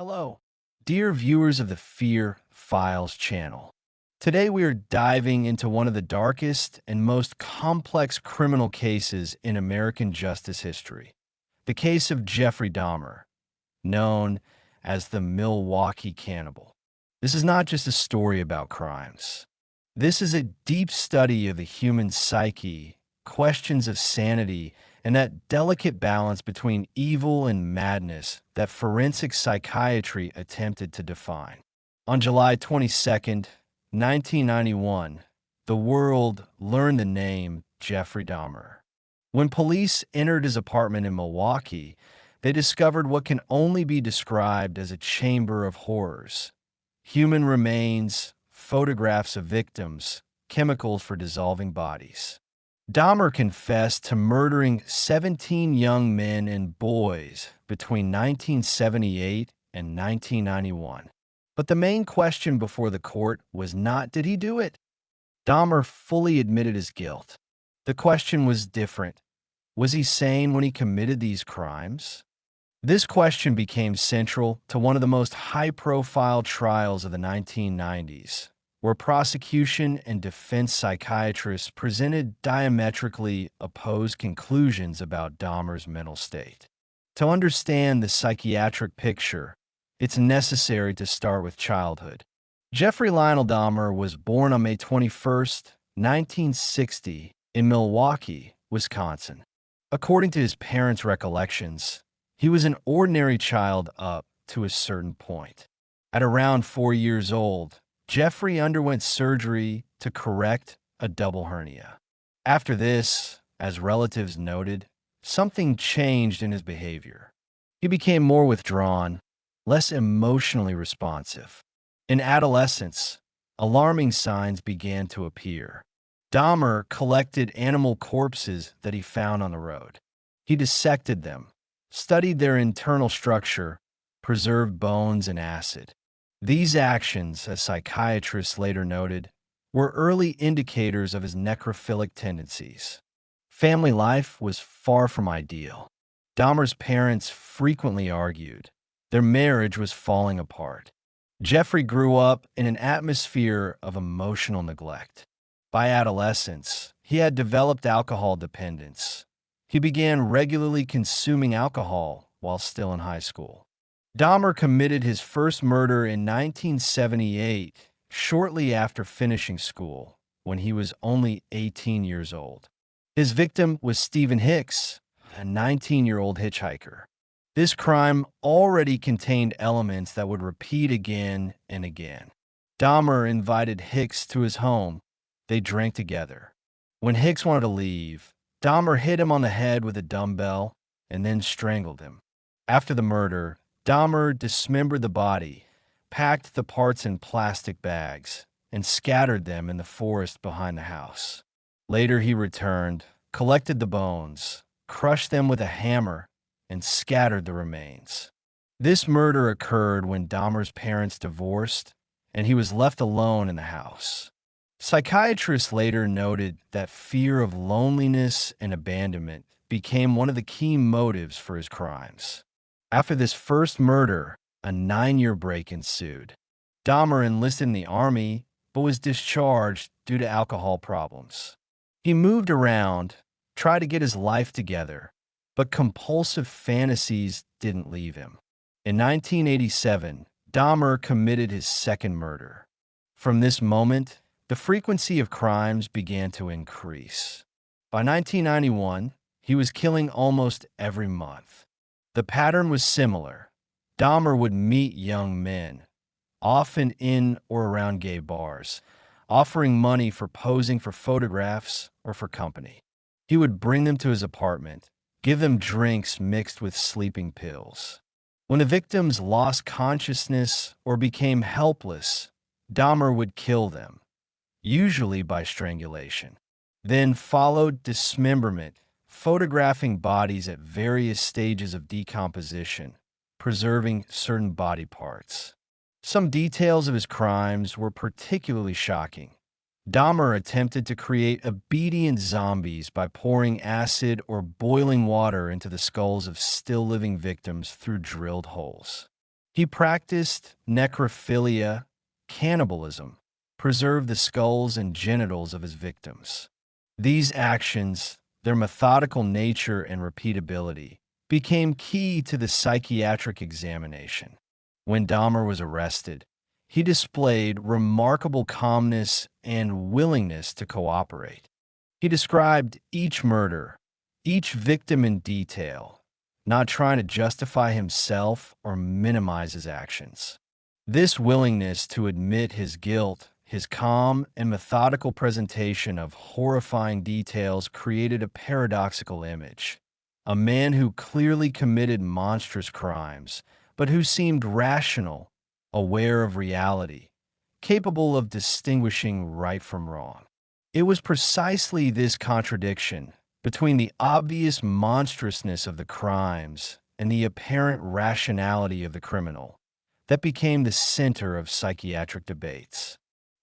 Hello, dear viewers of the Fear Files channel. Today we are diving into one of the darkest and most complex criminal cases in American justice history, the case of Jeffrey Dahmer, known as the Milwaukee Cannibal. This is not just a story about crimes. This is a deep study of the human psyche, questions of sanity, and that delicate balance between evil and madness that forensic psychiatry attempted to define. On July 22nd, 1991, the world learned the name Jeffrey Dahmer. When police entered his apartment in Milwaukee, they discovered what can only be described as a chamber of horrors. Human remains, photographs of victims, chemicals for dissolving bodies. Dahmer confessed to murdering 17 young men and boys between 1978 and 1991. But the main question before the court was not, did he do it? Dahmer fully admitted his guilt. The question was different. Was he sane when he committed these crimes? This question became central to one of the most high-profile trials of the 1990s, where prosecution and defense psychiatrists presented diametrically opposed conclusions about Dahmer's mental state. To understand the psychiatric picture, it's necessary to start with childhood. Jeffrey Lionel Dahmer was born on May 21st, 1960, in Milwaukee, Wisconsin. According to his parents' recollections, he was an ordinary child up to a certain point. At around 4 years old, Jeffrey underwent surgery to correct a double hernia. After this, as relatives noted, something changed in his behavior. He became more withdrawn, less emotionally responsive. In adolescence, alarming signs began to appear. Dahmer collected animal corpses that he found on the road. He dissected them, studied their internal structure, preserved bones and acid. These actions, as psychiatrists later noted, were early indicators of his necrophilic tendencies. Family life was far from ideal. Dahmer's parents frequently argued. Their marriage was falling apart. Jeffrey grew up in an atmosphere of emotional neglect. By adolescence, he had developed alcohol dependence. He began regularly consuming alcohol while still in high school. Dahmer committed his first murder in 1978, shortly after finishing school, when he was only 18 years old. His victim was Stephen Hicks, a 19-year-old hitchhiker. This crime already contained elements that would repeat again and again. Dahmer invited Hicks to his home. They drank together. When Hicks wanted to leave, Dahmer hit him on the head with a dumbbell and then strangled him. After the murder, Dahmer dismembered the body, packed the parts in plastic bags, and scattered them in the forest behind the house. Later he returned, collected the bones, crushed them with a hammer, and scattered the remains. This murder occurred when Dahmer's parents divorced, and he was left alone in the house. Psychiatrists later noted that fear of loneliness and abandonment became one of the key motives for his crimes. After this first murder, a 9-year break ensued. Dahmer enlisted in the army, but was discharged due to alcohol problems. He moved around, tried to get his life together, but compulsive fantasies didn't leave him. In 1987, Dahmer committed his second murder. From this moment, the frequency of crimes began to increase. By 1991, he was killing almost every month. The pattern was similar. Dahmer would meet young men, often in or around gay bars, offering money for posing for photographs or for company. He would bring them to his apartment, give them drinks mixed with sleeping pills. When the victims lost consciousness or became helpless, Dahmer would kill them, usually by strangulation. Then followed dismemberment, photographing bodies at various stages of decomposition, preserving certain body parts. Some details of his crimes were particularly shocking. Dahmer attempted to create obedient zombies by pouring acid or boiling water into the skulls of still living victims through drilled holes. He practiced necrophilia, cannibalism, preserved the skulls and genitals of his victims. These actions, their methodical nature and repeatability, became key to the psychiatric examination. When Dahmer was arrested, he displayed remarkable calmness and willingness to cooperate. He described each murder, each victim in detail, not trying to justify himself or minimize his actions. This willingness to admit his guilt, his calm and methodical presentation of horrifying details created a paradoxical image. A man who clearly committed monstrous crimes, but who seemed rational, aware of reality, capable of distinguishing right from wrong. It was precisely this contradiction between the obvious monstrousness of the crimes and the apparent rationality of the criminal that became the center of psychiatric debates.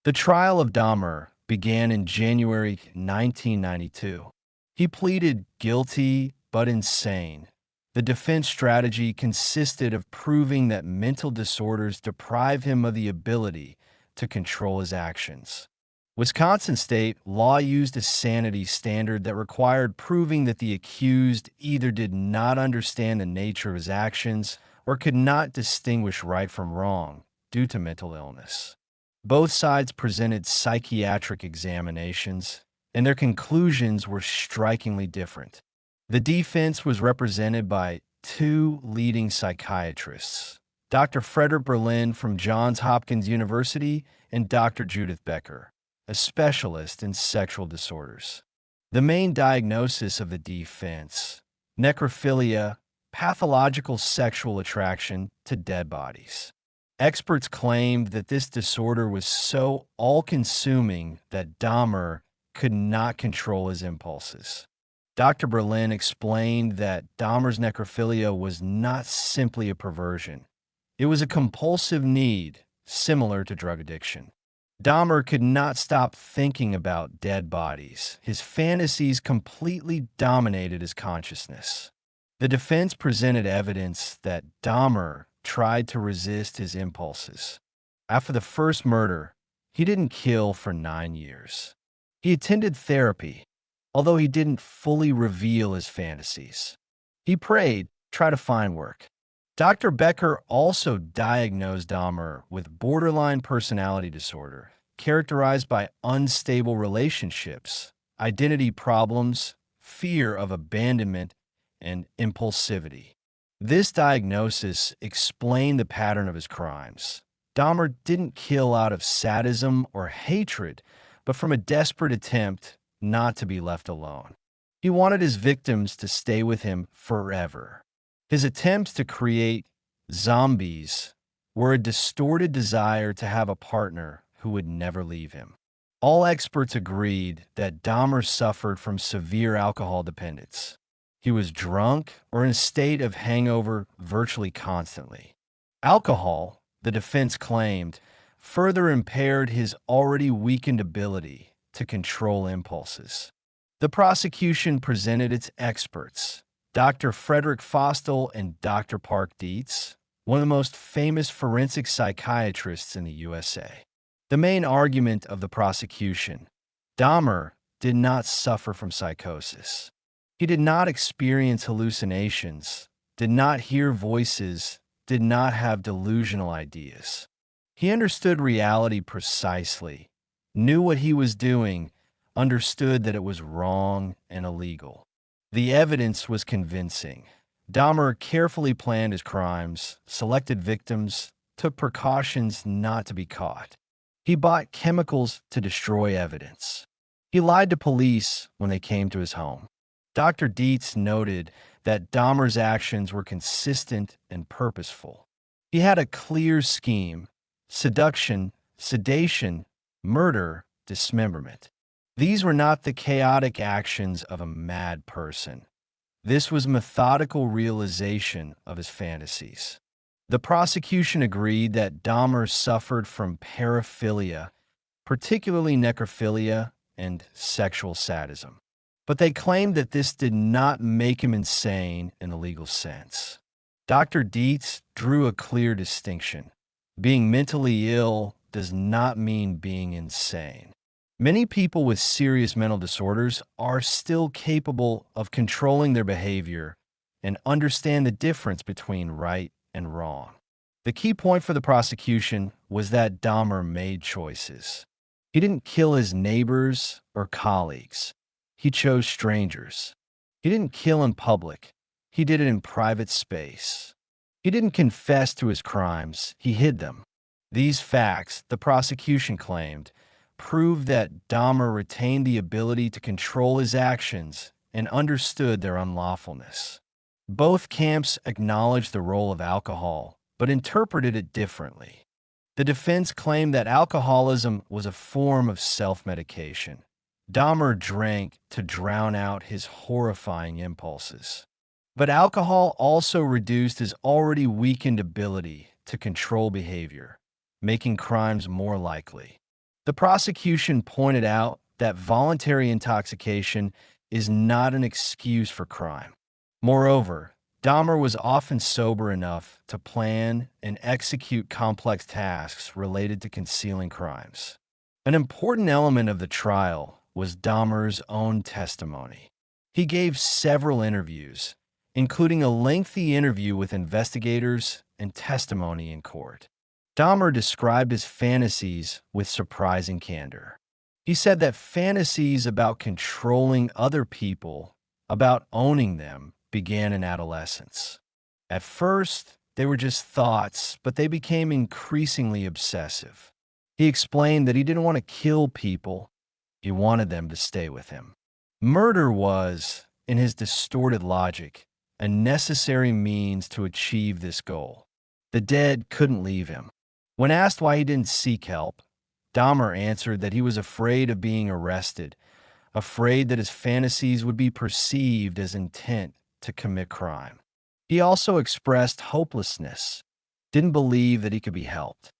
The trial of Dahmer began in January 1992. He pleaded guilty but insane. The defense strategy consisted of proving that mental disorders deprive him of the ability to control his actions. Wisconsin state law used a sanity standard that required proving that the accused either did not understand the nature of his actions or could not distinguish right from wrong due to mental illness. Both sides presented psychiatric examinations, and their conclusions were strikingly different. The defense was represented by two leading psychiatrists, Dr. Frederick Berlin from Johns Hopkins University and Dr. Judith Becker, a specialist in sexual disorders. The main diagnosis of the defense: necrophilia, pathological sexual attraction to dead bodies. Experts claimed that this disorder was so all-consuming that Dahmer could not control his impulses. Dr. Berlin explained that Dahmer's necrophilia was not simply a perversion. It was a compulsive need, similar to drug addiction. Dahmer could not stop thinking about dead bodies. His fantasies completely dominated his consciousness. The defense presented evidence that Dahmer tried to resist his impulses. After the first murder, he didn't kill for 9 years. He attended therapy, although he didn't fully reveal his fantasies. He prayed, tried to find work. Dr. Becker also diagnosed Dahmer with borderline personality disorder, characterized by unstable relationships, identity problems, fear of abandonment, and impulsivity. This diagnosis explained the pattern of his crimes. Dahmer didn't kill out of sadism or hatred, but from a desperate attempt not to be left alone. He wanted his victims to stay with him forever. His attempts to create zombies were a distorted desire to have a partner who would never leave him. All experts agreed that Dahmer suffered from severe alcohol dependence. He was drunk or in a state of hangover virtually constantly. Alcohol, the defense claimed, further impaired his already weakened ability to control impulses. The prosecution presented its experts, Dr. Frederick Fostel and Dr. Park Dietz, one of the most famous forensic psychiatrists in the USA. The main argument of the prosecution: Dahmer did not suffer from psychosis. He did not experience hallucinations, did not hear voices, did not have delusional ideas. He understood reality precisely, knew what he was doing, understood that it was wrong and illegal. The evidence was convincing. Dahmer carefully planned his crimes, selected victims, took precautions not to be caught. He bought chemicals to destroy evidence. He lied to police when they came to his home. Dr. Dietz noted that Dahmer's actions were consistent and purposeful. He had a clear scheme: seduction, sedation, murder, dismemberment. These were not the chaotic actions of a mad person. This was methodical realization of his fantasies. The prosecution agreed that Dahmer suffered from paraphilia, particularly necrophilia and sexual sadism. But they claimed that this did not make him insane in the legal sense. Dr. Dietz drew a clear distinction. Being mentally ill does not mean being insane. Many people with serious mental disorders are still capable of controlling their behavior and understand the difference between right and wrong. The key point for the prosecution was that Dahmer made choices. He didn't kill his neighbors or colleagues. He chose strangers. He didn't kill in public. He did it in private space. He didn't confess to his crimes. He hid them. These facts, the prosecution claimed, prove that Dahmer retained the ability to control his actions and understood their unlawfulness. Both camps acknowledged the role of alcohol, but interpreted it differently. The defense claimed that alcoholism was a form of self-medication. Dahmer drank to drown out his horrifying impulses. But alcohol also reduced his already weakened ability to control behavior, making crimes more likely. The prosecution pointed out that voluntary intoxication is not an excuse for crime. Moreover, Dahmer was often sober enough to plan and execute complex tasks related to concealing crimes. An important element of the trial was Dahmer's own testimony. He gave several interviews, including a lengthy interview with investigators and testimony in court. Dahmer described his fantasies with surprising candor. He said that fantasies about controlling other people, about owning them, began in adolescence. At first, they were just thoughts, but they became increasingly obsessive. He explained that he didn't want to kill people, he wanted them to stay with him. Murder was, in his distorted logic, a necessary means to achieve this goal. The dead couldn't leave him. When asked why he didn't seek help, Dahmer answered that he was afraid of being arrested, afraid that his fantasies would be perceived as intent to commit crime. He also expressed hopelessness, didn't believe that he could be helped.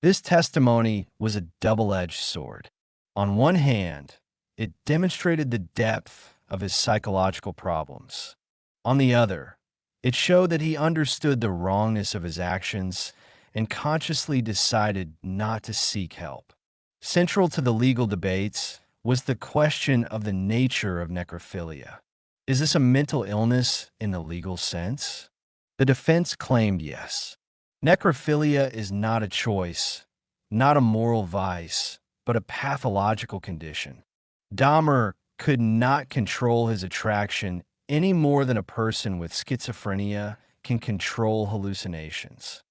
This testimony was a double-edged sword. On one hand, it demonstrated the depth of his psychological problems. On the other, it showed that he understood the wrongness of his actions and consciously decided not to seek help. Central to the legal debates was the question of the nature of necrophilia. Is this a mental illness in the legal sense? The defense claimed yes. Necrophilia is not a choice, not a moral vice, but a pathological condition. Dahmer could not control his attraction any more than a person with schizophrenia can control hallucinations.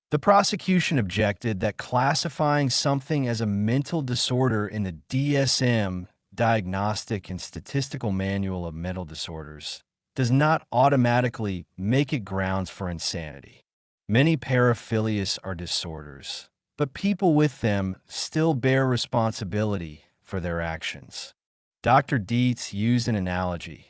The prosecution objected that classifying something as a mental disorder in the DSM, Diagnostic and Statistical Manual of Mental Disorders, does not automatically make it grounds for insanity. Many paraphilias are disorders, but people with them still bear responsibility for their actions. Dr. Dietz used an analogy.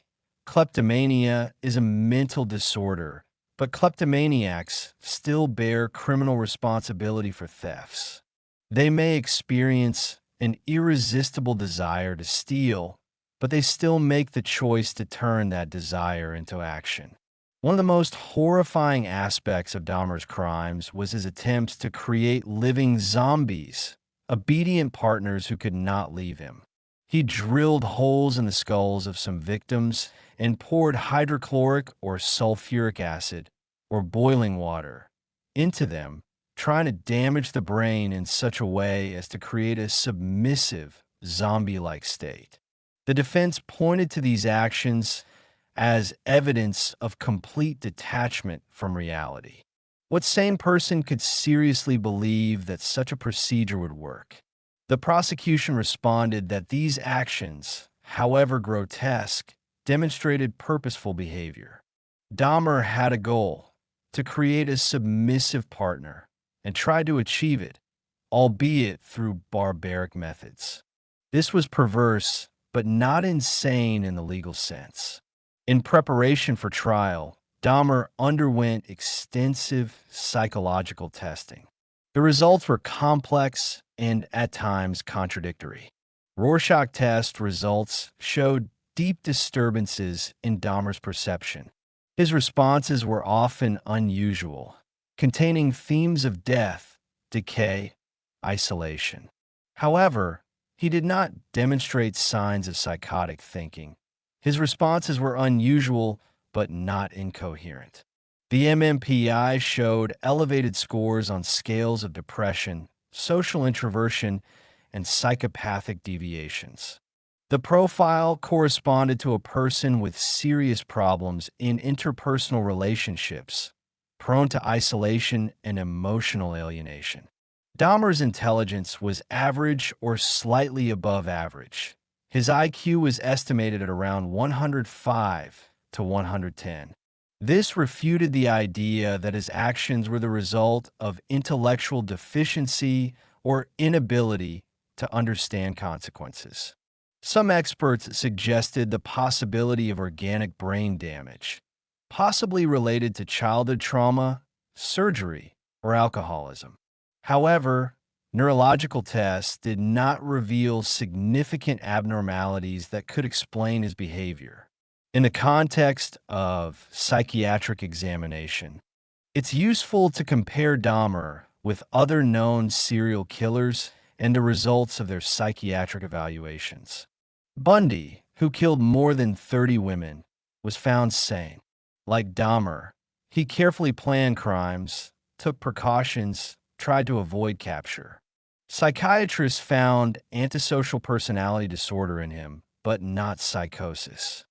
Kleptomania is a mental disorder, but kleptomaniacs still bear criminal responsibility for thefts. They may experience an irresistible desire to steal, but they still make the choice to turn that desire into action. One of the most horrifying aspects of Dahmer's crimes was his attempts to create living zombies, obedient partners who could not leave him. He drilled holes in the skulls of some victims and poured hydrochloric or sulfuric acid, or boiling water, into them, trying to damage the brain in such a way as to create a submissive, zombie-like state. The defense pointed to these actions as evidence of complete detachment from reality. What sane person could seriously believe that such a procedure would work? The prosecution responded that these actions, however grotesque, demonstrated purposeful behavior. Dahmer had a goal: to create a submissive partner, and tried to achieve it, albeit through barbaric methods. This was perverse, but not insane in the legal sense. In preparation for trial, Dahmer underwent extensive psychological testing. The results were complex and, at times, contradictory. Rorschach test results showed deep disturbances in Dahmer's perception. His responses were often unusual, containing themes of death, decay, isolation. However, he did not demonstrate signs of psychotic thinking. His responses were unusual but not incoherent. The MMPI showed elevated scores on scales of depression, social introversion, and psychopathic deviations. The profile corresponded to a person with serious problems in interpersonal relationships, prone to isolation and emotional alienation. Dahmer's intelligence was average or slightly above average. His IQ was estimated at around 105 to 110. This refuted the idea that his actions were the result of intellectual deficiency or inability to understand consequences. Some experts suggested the possibility of organic brain damage, possibly related to childhood trauma, surgery, or alcoholism. However, neurological tests did not reveal significant abnormalities that could explain his behavior. In the context of psychiatric examination, it's useful to compare Dahmer with other known serial killers and the results of their psychiatric evaluations. Bundy, who killed more than 30 women, was found sane. Like Dahmer, he carefully planned crimes, took precautions, tried to avoid capture. Psychiatrists found antisocial personality disorder in him, but not psychosis.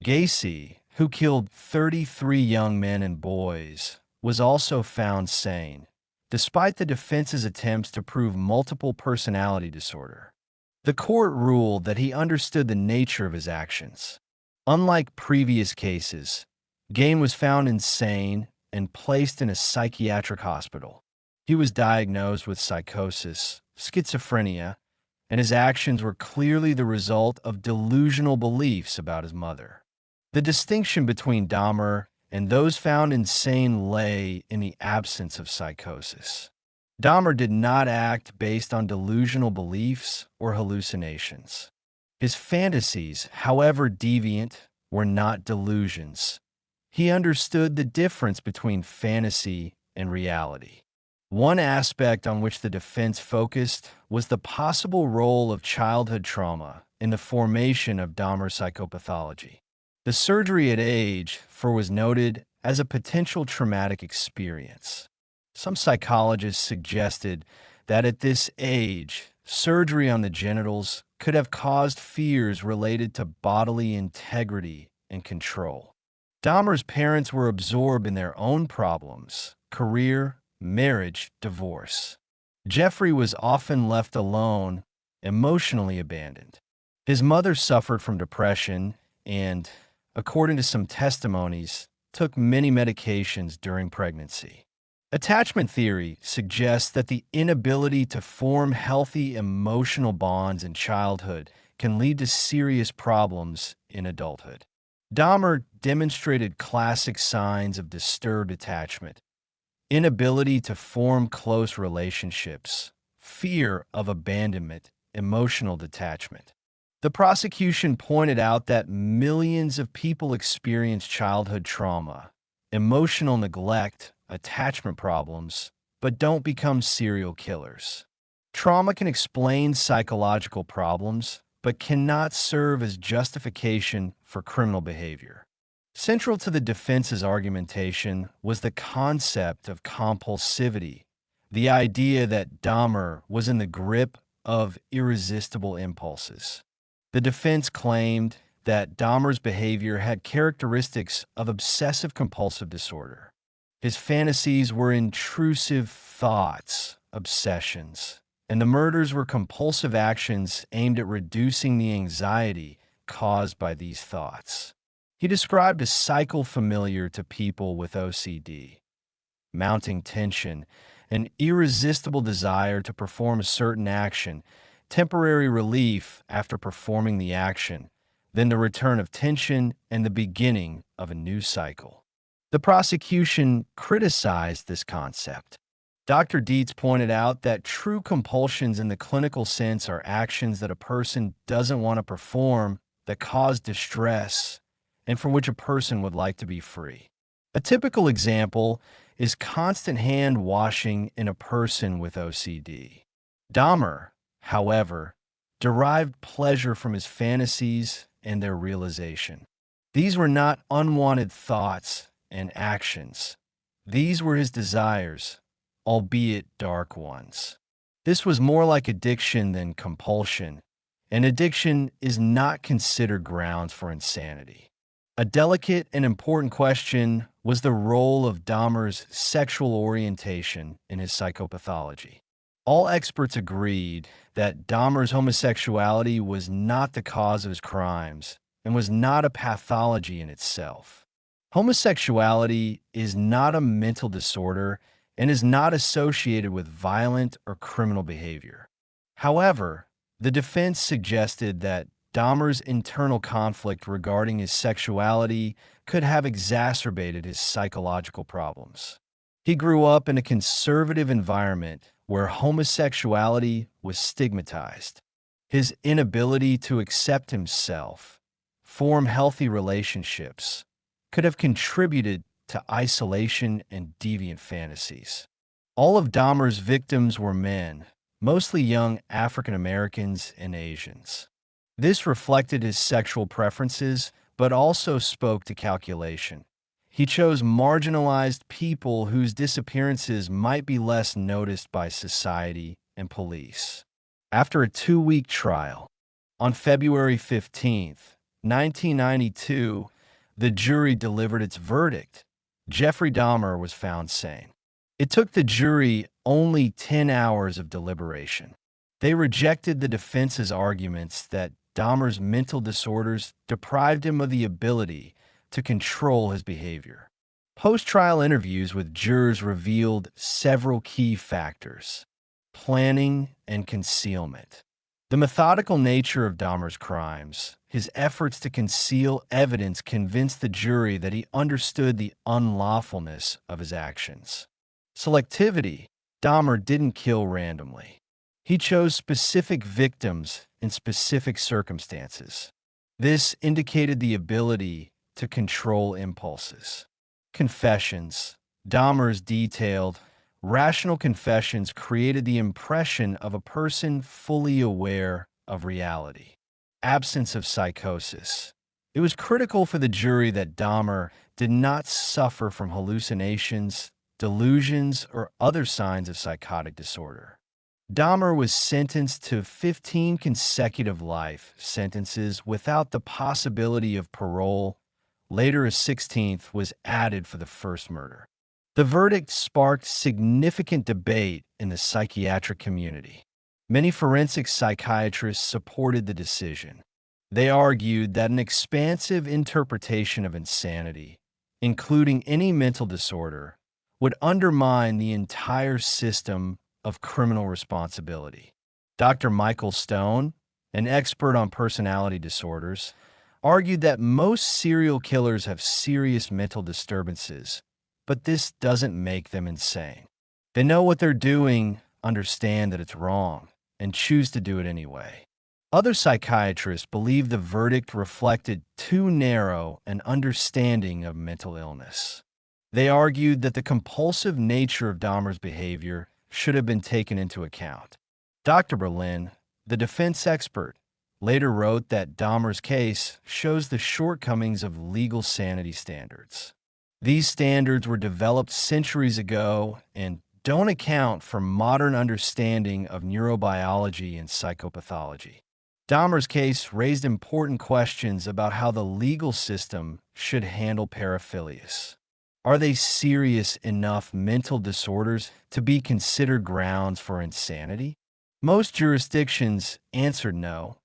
Gacy, who killed 33 young men and boys, was also found sane, despite the defense's attempts to prove multiple personality disorder. The court ruled that he understood the nature of his actions. Unlike previous cases, Gain was found insane and placed in a psychiatric hospital. He was diagnosed with psychosis, schizophrenia, and his actions were clearly the result of delusional beliefs about his mother. The distinction between Dahmer and those found insane lay in the absence of psychosis. Dahmer did not act based on delusional beliefs or hallucinations. His fantasies, however deviant, were not delusions. He understood the difference between fantasy and reality. One aspect on which the defense focused was the possible role of childhood trauma in the formation of Dahmer's psychopathology. The surgery at age 4 was noted as a potential traumatic experience. Some psychologists suggested that at this age, surgery on the genitals could have caused fears related to bodily integrity and control. Dahmer's parents were absorbed in their own problems, career, marriage, divorce. Jeffrey was often left alone, emotionally abandoned. His mother suffered from depression and, according to some testimonies, took many medications during pregnancy. Attachment theory suggests that the inability to form healthy emotional bonds in childhood can lead to serious problems in adulthood. Dahmer demonstrated classic signs of disturbed attachment: inability to form close relationships, fear of abandonment, emotional detachment. The prosecution pointed out that millions of people experience childhood trauma, emotional neglect, attachment problems, but don't become serial killers. Trauma can explain psychological problems, but cannot serve as justification for criminal behavior. Central to the defense's argumentation was the concept of compulsivity, the idea that Dahmer was in the grip of irresistible impulses. The defense claimed that Dahmer's behavior had characteristics of obsessive-compulsive disorder. His fantasies were intrusive thoughts, obsessions, and the murders were compulsive actions aimed at reducing the anxiety caused by these thoughts. He described a cycle familiar to people with OCD: mounting tension, an irresistible desire to perform a certain action, temporary relief after performing the action, then the return of tension and the beginning of a new cycle. The prosecution criticized this concept. Dr. Dietz pointed out that true compulsions in the clinical sense are actions that a person doesn't want to perform, that cause distress, and from which a person would like to be free. A typical example is constant hand washing in a person with OCD. Dahmer, however, derived pleasure from his fantasies and their realization. These were not unwanted thoughts and actions. These were his desires, albeit dark ones. This was more like addiction than compulsion, and addiction is not considered grounds for insanity. A delicate and important question was the role of Dahmer's sexual orientation in his psychopathology. All experts agreed that Dahmer's homosexuality was not the cause of his crimes and was not a pathology in itself. Homosexuality is not a mental disorder and is not associated with violent or criminal behavior. However, the defense suggested that Dahmer's internal conflict regarding his sexuality could have exacerbated his psychological problems. He grew up in a conservative environment where homosexuality was stigmatized. His inability to accept himself, form healthy relationships, could have contributed to isolation and deviant fantasies. All of Dahmer's victims were men, mostly young African Americans and Asians. This reflected his sexual preferences, but also spoke to calculation. He chose marginalized people whose disappearances might be less noticed by society and police. After a 2-week trial, on February 15, 1992, the jury delivered its verdict. Jeffrey Dahmer was found sane. It took the jury only 10 hours of deliberation. They rejected the defense's arguments that Dahmer's mental disorders deprived him of the ability to control his behavior. Post-trial interviews with jurors revealed several key factors: planning and concealment. The methodical nature of Dahmer's crimes, his efforts to conceal evidence, convinced the jury that he understood the unlawfulness of his actions. Selectivity. Dahmer didn't kill randomly. He chose specific victims in specific circumstances. This indicated the ability to control impulses. Confessions. Dahmer's detailed, rational confessions created the impression of a person fully aware of reality. Absence of psychosis. It was critical for the jury that Dahmer did not suffer from hallucinations, delusions, or other signs of psychotic disorder. Dahmer was sentenced to 15 consecutive life sentences without the possibility of parole. Later, a 16th was added for the first murder. The verdict sparked significant debate in the psychiatric community. Many forensic psychiatrists supported the decision. They argued that an expansive interpretation of insanity, including any mental disorder, would undermine the entire system of criminal responsibility. Dr. Michael Stone, an expert on personality disorders, argued that most serial killers have serious mental disturbances, but this doesn't make them insane. They know what they're doing, understand that it's wrong, and choose to do it anyway. Other psychiatrists believe the verdict reflected too narrow an understanding of mental illness. They argued that the compulsive nature of Dahmer's behavior should have been taken into account. Dr. Berlin, the defense expert, later wrote that Dahmer's case shows the shortcomings of legal sanity standards. These standards were developed centuries ago and don't account for modern understanding of neurobiology and psychopathology. Dahmer's case raised important questions about how the legal system should handle paraphilias. Are they serious enough mental disorders to be considered grounds for insanity? Most jurisdictions answered no,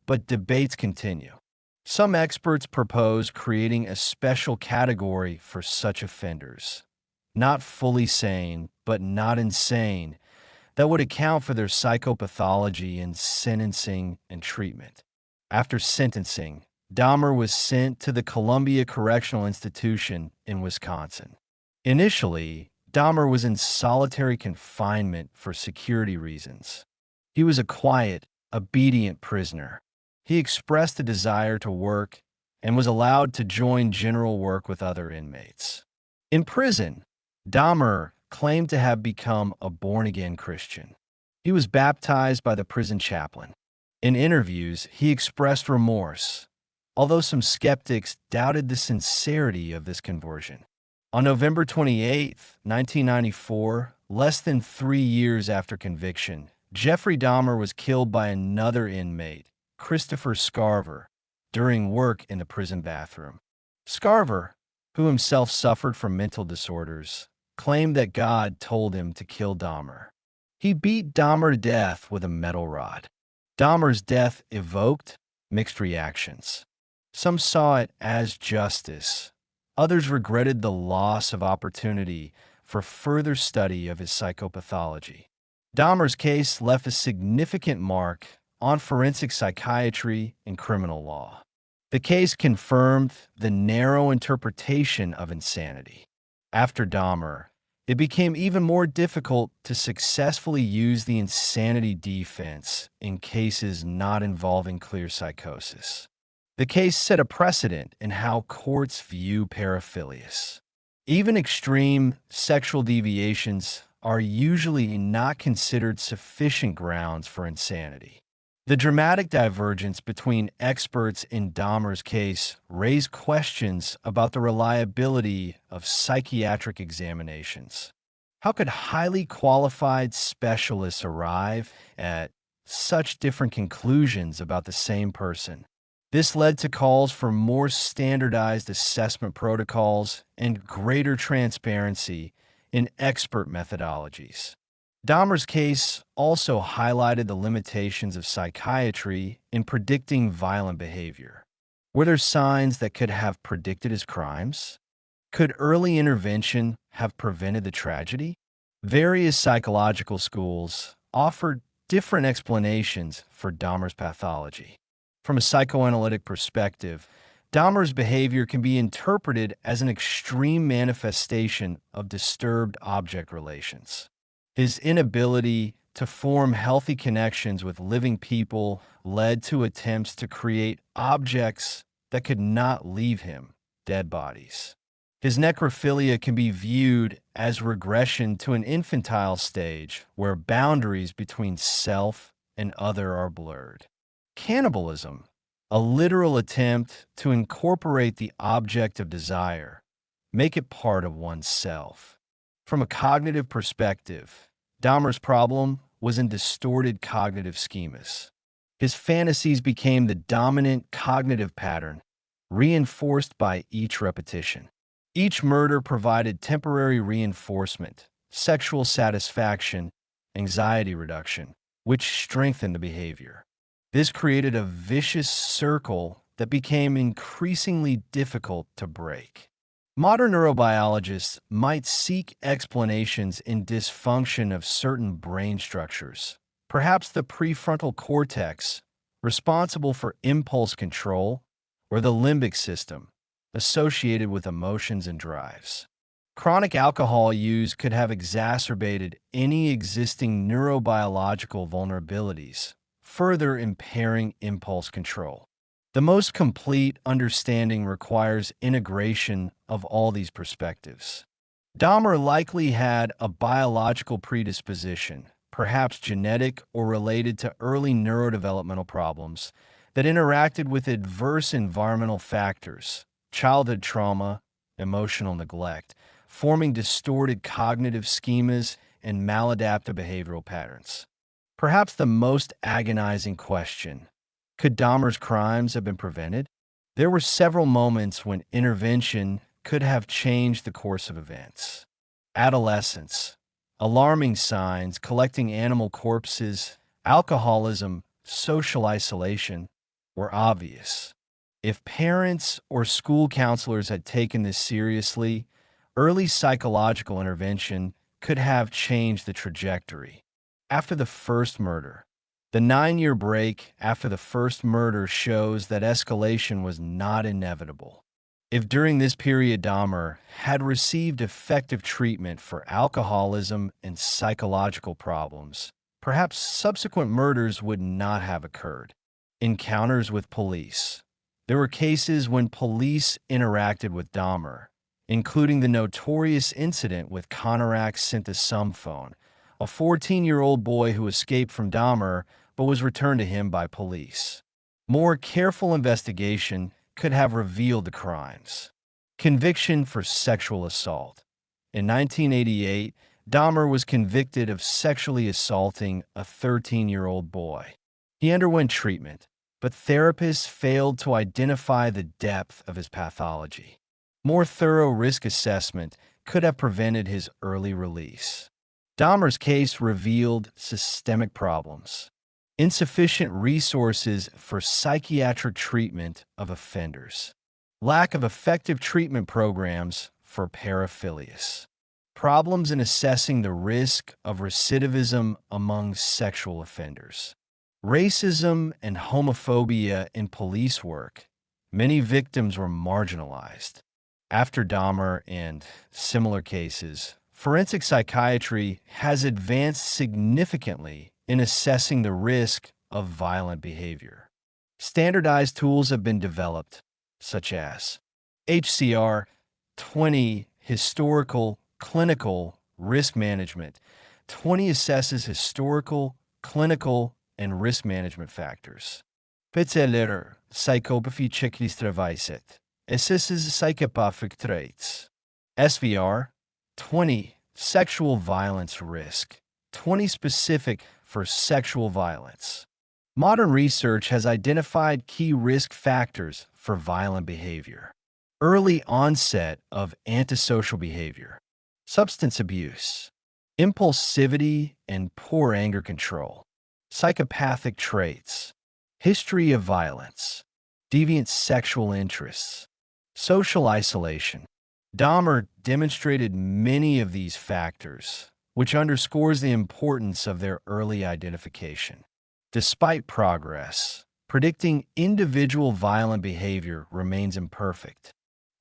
but debates continue. Some experts propose creating a special category for such offenders, not fully sane, but not insane, that would account for their psychopathology in sentencing and treatment. After sentencing, Dahmer was sent to the Columbia Correctional Institution in Wisconsin. Initially, Dahmer was in solitary confinement for security reasons. He was a quiet, obedient prisoner. He expressed a desire to work and was allowed to join general work with other inmates. In prison, Dahmer claimed to have become a born-again Christian. He was baptized by the prison chaplain. In interviews, he expressed remorse, although some skeptics doubted the sincerity of this conversion. On November 28, 1994, less than 3 years after conviction, Jeffrey Dahmer was killed by another inmate, Christopher Scarver, during work in the prison bathroom. Scarver, who himself suffered from mental disorders, claimed that God told him to kill Dahmer. He beat Dahmer to death with a metal rod. Dahmer's death evoked mixed reactions. Some saw it as justice. Others regretted the loss of opportunity for further study of his psychopathology. Dahmer's case left a significant mark on forensic psychiatry and criminal law. The case confirmed the narrow interpretation of insanity. After Dahmer, it became even more difficult to successfully use the insanity defense in cases not involving clear psychosis. The case set a precedent in how courts view paraphilias. Even extreme sexual deviations are usually not considered sufficient grounds for insanity. The dramatic divergence between experts in Dahmer's case raised questions about the reliability of psychiatric examinations. How could highly qualified specialists arrive at such different conclusions about the same person? This led to calls for more standardized assessment protocols and greater transparency in expert methodologies. Dahmer's case also highlighted the limitations of psychiatry in predicting violent behavior. Were there signs that could have predicted his crimes? Could early intervention have prevented the tragedy? Various psychological schools offered different explanations for Dahmer's pathology. From a psychoanalytic perspective, Dahmer's behavior can be interpreted as an extreme manifestation of disturbed object relations. His inability to form healthy connections with living people led to attempts to create objects that could not leave him, dead bodies. His necrophilia can be viewed as regression to an infantile stage where boundaries between self and other are blurred. Cannibalism, a literal attempt to incorporate the object of desire, make it part of oneself. From a cognitive perspective, Dahmer's problem was in distorted cognitive schemas. His fantasies became the dominant cognitive pattern, reinforced by each repetition. Each murder provided temporary reinforcement, sexual satisfaction, anxiety reduction, which strengthened the behavior. This created a vicious circle that became increasingly difficult to break. Modern neurobiologists might seek explanations in dysfunction of certain brain structures, perhaps the prefrontal cortex, responsible for impulse control, or the limbic system, associated with emotions and drives. Chronic alcohol use could have exacerbated any existing neurobiological vulnerabilities, further impairing impulse control. The most complete understanding requires integration of all these perspectives. Dahmer likely had a biological predisposition, perhaps genetic or related to early neurodevelopmental problems, that interacted with adverse environmental factors, childhood trauma, emotional neglect, forming distorted cognitive schemas and maladaptive behavioral patterns. Perhaps the most agonizing question: could Dahmer's crimes have been prevented? There were several moments when intervention could have changed the course of events. Adolescence, alarming signs, collecting animal corpses, alcoholism, social isolation were obvious. If parents or school counselors had taken this seriously, early psychological intervention could have changed the trajectory. After the first murder, the 9-year break after the first murder shows that escalation was not inevitable. If during this period Dahmer had received effective treatment for alcoholism and psychological problems, perhaps subsequent murders would not have occurred. Encounters with police. There were cases when police interacted with Dahmer, including the notorious incident with Conorak's synthesumphone, a 14-year-old boy who escaped from Dahmer but was returned to him by police. More careful investigation could have revealed the crimes. Conviction for sexual assault. In 1988, Dahmer was convicted of sexually assaulting a 13-year-old boy. He underwent treatment, but therapists failed to identify the depth of his pathology. More thorough risk assessment could have prevented his early release. Dahmer's case revealed systemic problems. Insufficient resources for psychiatric treatment of offenders. Lack of effective treatment programs for paraphilias. Problems in assessing the risk of recidivism among sexual offenders. Racism and homophobia in police work. Many victims were marginalized. After Dahmer and similar cases, forensic psychiatry has advanced significantly in assessing the risk of violent behavior. Standardized tools have been developed, such as HCR 20 Historical Clinical Risk Management. 20 assesses historical, clinical, and risk management factors. Petzeler Psychopathy Checklist Reviset assesses psychopathic traits. SVR 20 Sexual Violence Risk. 20 specific for sexual violence. Modern research has identified key risk factors for violent behavior. Early onset of antisocial behavior. Substance abuse. Impulsivity and poor anger control. Psychopathic traits. History of violence. Deviant sexual interests. Social isolation. Dahmer demonstrated many of these factors, which underscores the importance of their early identification. Despite progress, predicting individual violent behavior remains imperfect.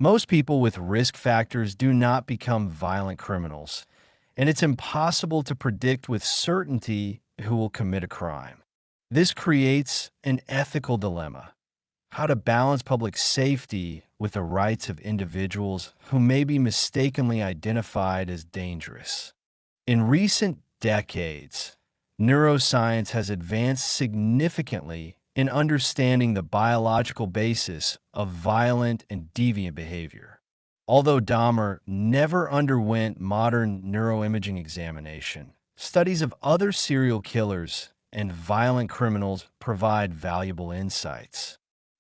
Most people with risk factors do not become violent criminals, and it's impossible to predict with certainty who will commit a crime. This creates an ethical dilemma: how to balance public safety with the rights of individuals who may be mistakenly identified as dangerous. In recent decades, neuroscience has advanced significantly in understanding the biological basis of violent and deviant behavior. Although Dahmer never underwent modern neuroimaging examination, studies of other serial killers and violent criminals provide valuable insights.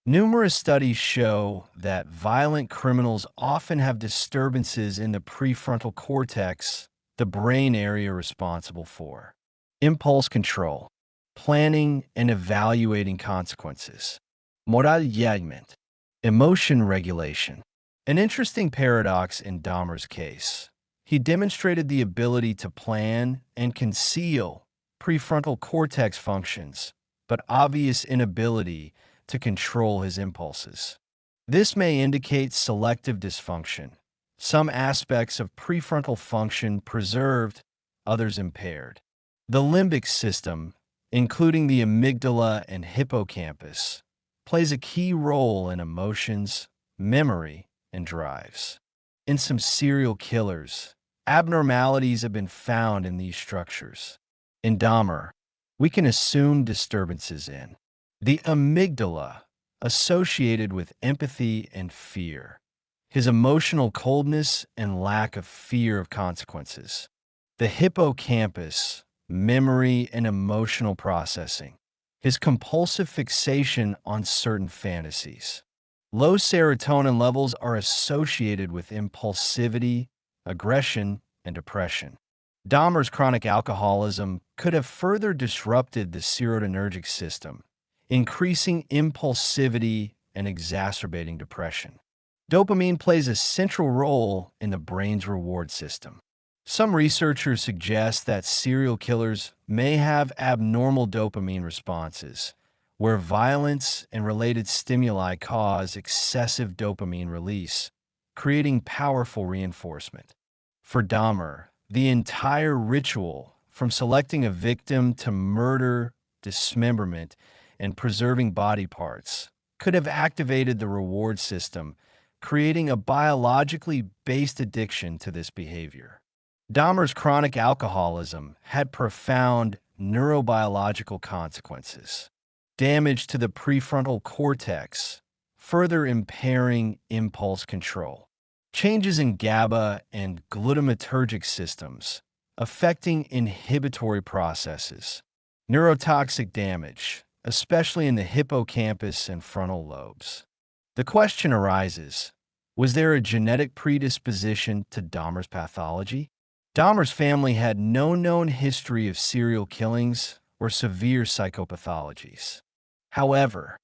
Numerous studies show that violent criminals often have disturbances in the prefrontal cortex, the brain area responsible for impulse control, planning and evaluating consequences, moral judgment, emotion regulation. An interesting paradox in Dahmer's case: he demonstrated the ability to plan and conceal prefrontal cortex functions, but obvious inability to control his impulses. This may indicate selective dysfunction, some aspects of prefrontal function preserved, others impaired. The limbic system, including the amygdala and hippocampus, plays a key role in emotions, memory, and drives. In some serial killers, abnormalities have been found in these structures. In Dahmer, we can assume disturbances in the amygdala, associated with empathy and fear, his emotional coldness and lack of fear of consequences. The hippocampus, memory and emotional processing, his compulsive fixation on certain fantasies. Low serotonin levels are associated with impulsivity, aggression, and depression. Dahmer's chronic alcoholism could have further disrupted the serotonergic system, increasing impulsivity and exacerbating depression. Dopamine plays a central role in the brain's reward system. Some researchers suggest that serial killers may have abnormal dopamine responses, where violence and related stimuli cause excessive dopamine release, creating powerful reinforcement. For Dahmer, the entire ritual, from selecting a victim to murder, dismemberment, and preserving body parts, could have activated the reward system, creating a biologically based addiction to this behavior. Dahmer's chronic alcoholism had profound neurobiological consequences. Damage to the prefrontal cortex, further impairing impulse control. Changes in GABA and glutamatergic systems, affecting inhibitory processes. Neurotoxic damage, especially in the hippocampus and frontal lobes. The question arises, was there a genetic predisposition to Dahmer's pathology? Dahmer's family had no known history of serial killings or severe psychopathologies. However,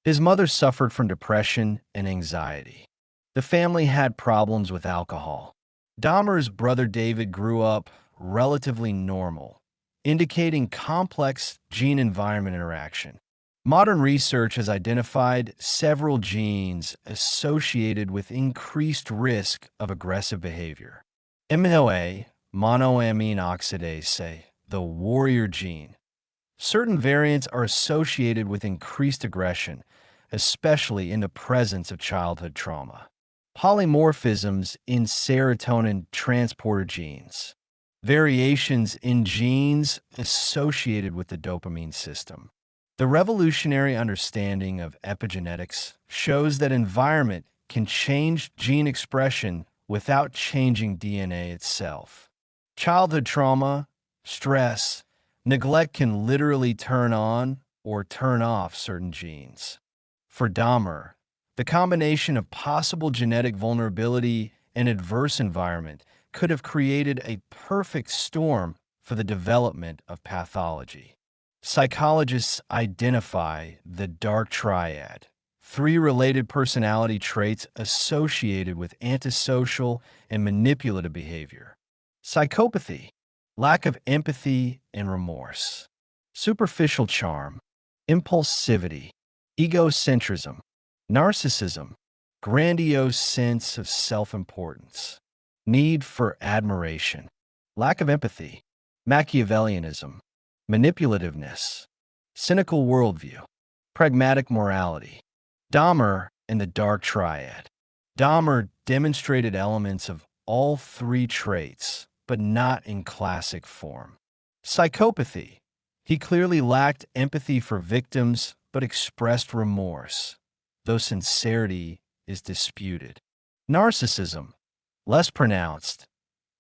his mother suffered from depression and anxiety. The family had problems with alcohol. Dahmer's brother David grew up relatively normal, indicating complex gene-environment interaction. Modern research has identified several genes associated with increased risk of aggressive behavior. MOA, monoamine oxidase, the warrior gene. Certain variants are associated with increased aggression, especially in the presence of childhood trauma. Polymorphisms in serotonin transporter genes. Variations in genes associated with the dopamine system. The revolutionary understanding of epigenetics shows that environment can change gene expression without changing DNA itself. Childhood trauma, stress, neglect can literally turn on or turn off certain genes. For Dahmer, the combination of possible genetic vulnerability and adverse environment could have created a perfect storm for the development of pathology. Psychologists identify the dark triad, 3 related personality traits associated with antisocial and manipulative behavior. Psychopathy, lack of empathy and remorse. Superficial charm, impulsivity, egocentrism, narcissism, grandiose sense of self-importance, need for admiration, lack of empathy, Machiavellianism, manipulativeness, cynical worldview, pragmatic morality. Dahmer and the dark triad. Dahmer demonstrated elements of all 3 traits, but not in classic form. Psychopathy. He clearly lacked empathy for victims, but expressed remorse, though sincerity is disputed. Narcissism. Less pronounced.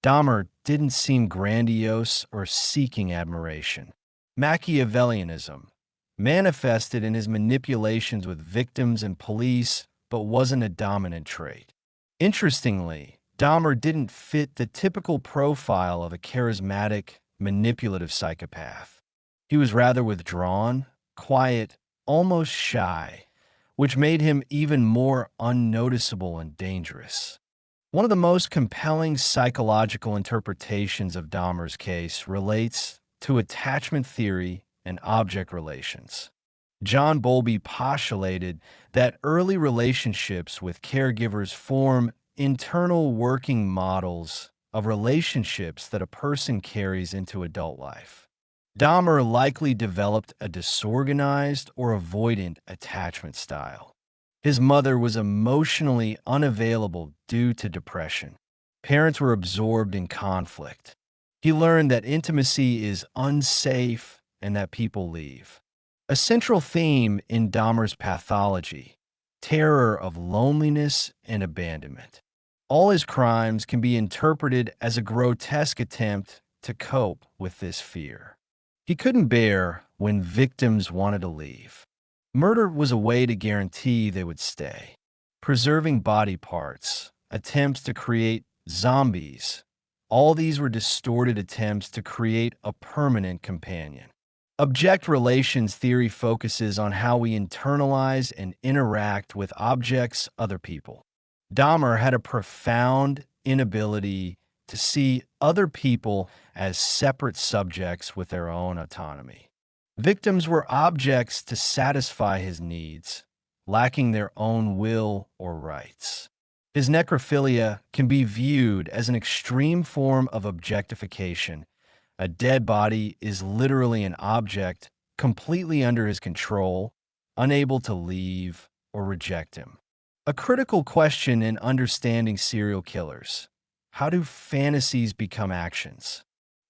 Dahmer didn't seem grandiose or seeking admiration. Machiavellianism. Manifested in his manipulations with victims and police, but wasn't a dominant trait. Interestingly, Dahmer didn't fit the typical profile of a charismatic, manipulative psychopath. He was rather withdrawn, quiet, almost shy, which made him even more unnoticeable and dangerous. One of the most compelling psychological interpretations of Dahmer's case relates to attachment theory and object relations. John Bowlby postulated that early relationships with caregivers form internal working models of relationships that a person carries into adult life. Dahmer likely developed a disorganized or avoidant attachment style. His mother was emotionally unavailable due to depression. Parents were absorbed in conflict. He learned that intimacy is unsafe and that people leave. A central theme in Dahmer's pathology, terror of loneliness and abandonment. All his crimes can be interpreted as a grotesque attempt to cope with this fear. He couldn't bear when victims wanted to leave. Murder was a way to guarantee they would stay. Preserving body parts, attempts to create zombies, all these were distorted attempts to create a permanent companion. Object relations theory focuses on how we internalize and interact with objects, other people. Dahmer had a profound inability to see other people as separate subjects with their own autonomy. Victims were objects to satisfy his needs, lacking their own will or rights. His necrophilia can be viewed as an extreme form of objectification. A dead body is literally an object completely under his control, unable to leave or reject him. A critical question in understanding serial killers. How do fantasies become actions?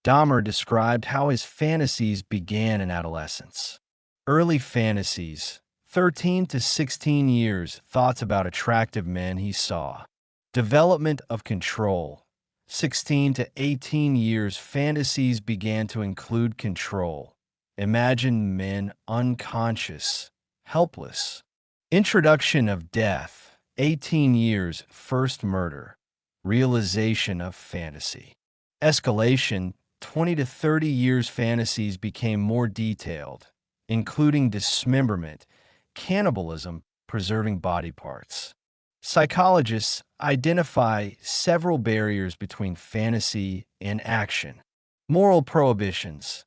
Dahmer described how his fantasies began in adolescence. Early fantasies, 13 to 16 years, thoughts about attractive men he saw. Development of control, 16 to 18 years, fantasies began to include control. Imagine men unconscious, helpless. Introduction of death, 18 years, first murder. Realization of fantasy. Escalation, 20 to 30 years, fantasies became more detailed, including dismemberment, cannibalism, preserving body parts. Psychologists identify several barriers between fantasy and action. Moral prohibitions.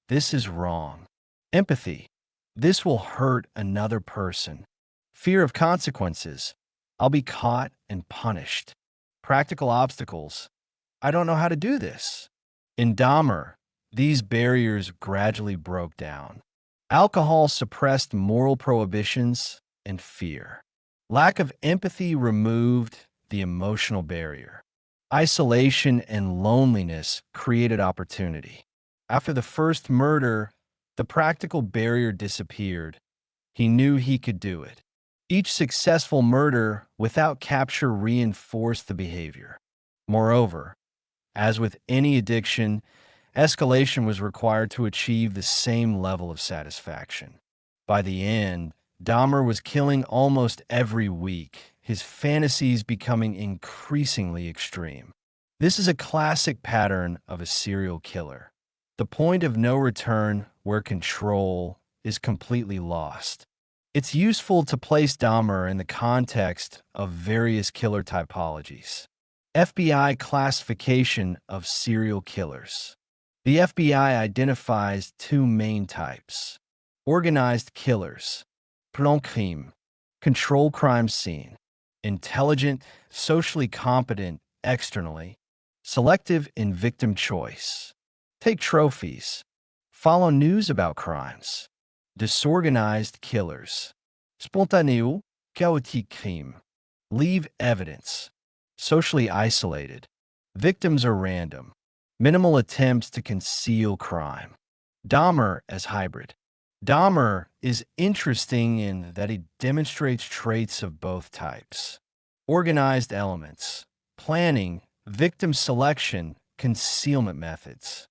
This is wrong. Empathy. This will hurt another person. Fear of consequences. I'll be caught and punished. Practical obstacles. I don't know how to do this. In Dahmer, these barriers gradually broke down. Alcohol suppressed moral prohibitions and fear. Lack of empathy removed the emotional barrier. Isolation and loneliness created opportunity. After the first murder, the practical barrier disappeared. He knew he could do it. Each successful murder without capture reinforced the behavior. Moreover, as with any addiction, escalation was required to achieve the same level of satisfaction. By the end, Dahmer was killing almost every week, his fantasies becoming increasingly extreme. This is a classic pattern of a serial killer. The point of no return where control is completely lost. It's useful to place Dahmer in the context of various killer typologies. FBI classification of serial killers. The FBI identifies two main types. Organized killers, plan crime, control crime scene. Intelligent, socially competent externally. Selective in victim choice. Take trophies. Follow news about crimes. Disorganized killers. Spontanéo, chaotique crime. Leave evidence. Socially isolated. Victims are random. Minimal attempts to conceal crime. Dahmer as hybrid. Dahmer is interesting in that he demonstrates traits of both types. Organized elements. Planning, victim selection, concealment methods.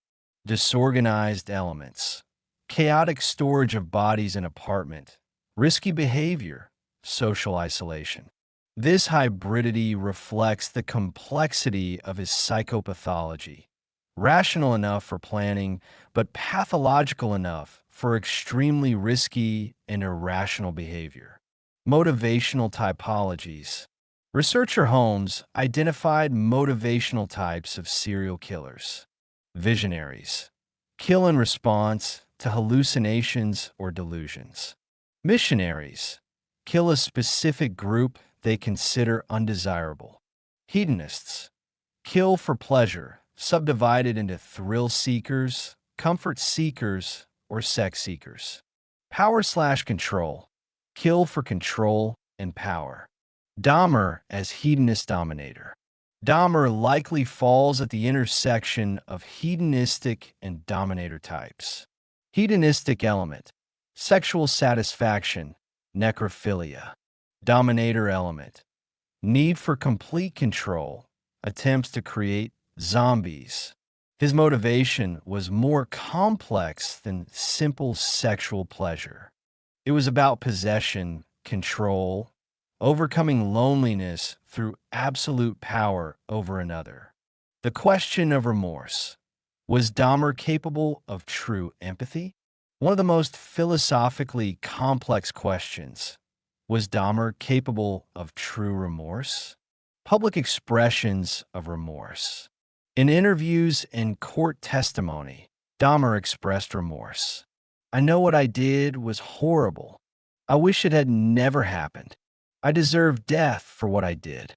Disorganized elements. Chaotic storage of bodies in apartment. Risky behavior. Social isolation. This hybridity reflects the complexity of his psychopathology. Rational enough for planning, but pathological enough for extremely risky and irrational behavior. Motivational typologies. Researcher Holmes identified motivational types of serial killers. Visionaries. Kill in response to hallucinations or delusions. Missionaries. Kill a specific group they consider undesirable. Hedonists. Kill for pleasure, subdivided into thrill seekers, comfort seekers, or sex seekers. Power/control. Kill for control and power. Dahmer as hedonist dominator. Dahmer likely falls at the intersection of hedonistic and dominator types. Hedonistic element. Sexual satisfaction, necrophilia. Dominator element. Need for complete control, attempts to create zombies. His motivation was more complex than simple sexual pleasure. It was about possession, control, overcoming loneliness through absolute power over another. The question of remorse. Was Dahmer capable of true empathy? One of the most philosophically complex questions. Was Dahmer capable of true remorse? Public expressions of remorse. In interviews and court testimony, Dahmer expressed remorse. I know what I did was horrible. I wish it had never happened. I deserve death for what I did.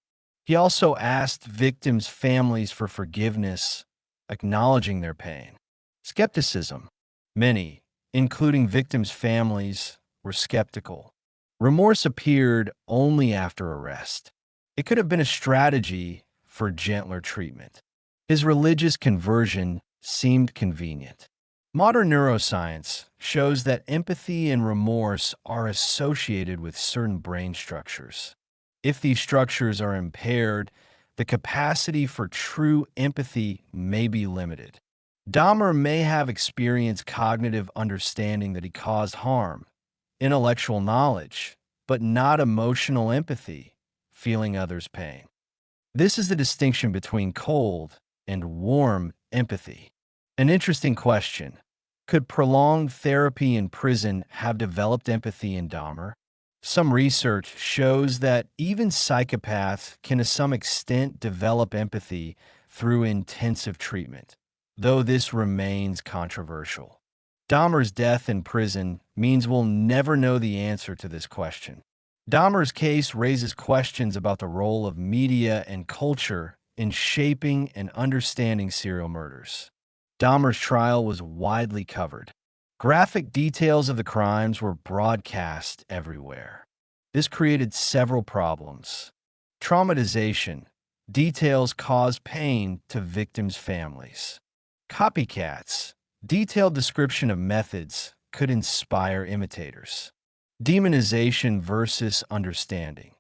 He also asked victims' families for forgiveness, acknowledging their pain. Skepticism. Many, including victims' families, were skeptical. Remorse appeared only after arrest. It could have been a strategy for gentler treatment. His religious conversion seemed convenient. Modern neuroscience shows that empathy and remorse are associated with certain brain structures. If these structures are impaired, the capacity for true empathy may be limited. Dahmer may have experienced cognitive understanding that he caused harm, intellectual knowledge, but not emotional empathy, feeling others' pain. This is the distinction between cold and warm empathy. An interesting question. Could prolonged therapy in prison have developed empathy in Dahmer? Some research shows that even psychopaths can to some extent develop empathy through intensive treatment, though this remains controversial. Dahmer's death in prison means we'll never know the answer to this question. Dahmer's case raises questions about the role of media and culture in shaping and understanding serial murders. Dahmer's trial was widely covered. Graphic details of the crimes were broadcast everywhere. This created several problems. Traumatization. Details caused pain to victims' families. Copycats. Detailed description of methods could inspire imitators. Demonization versus understanding.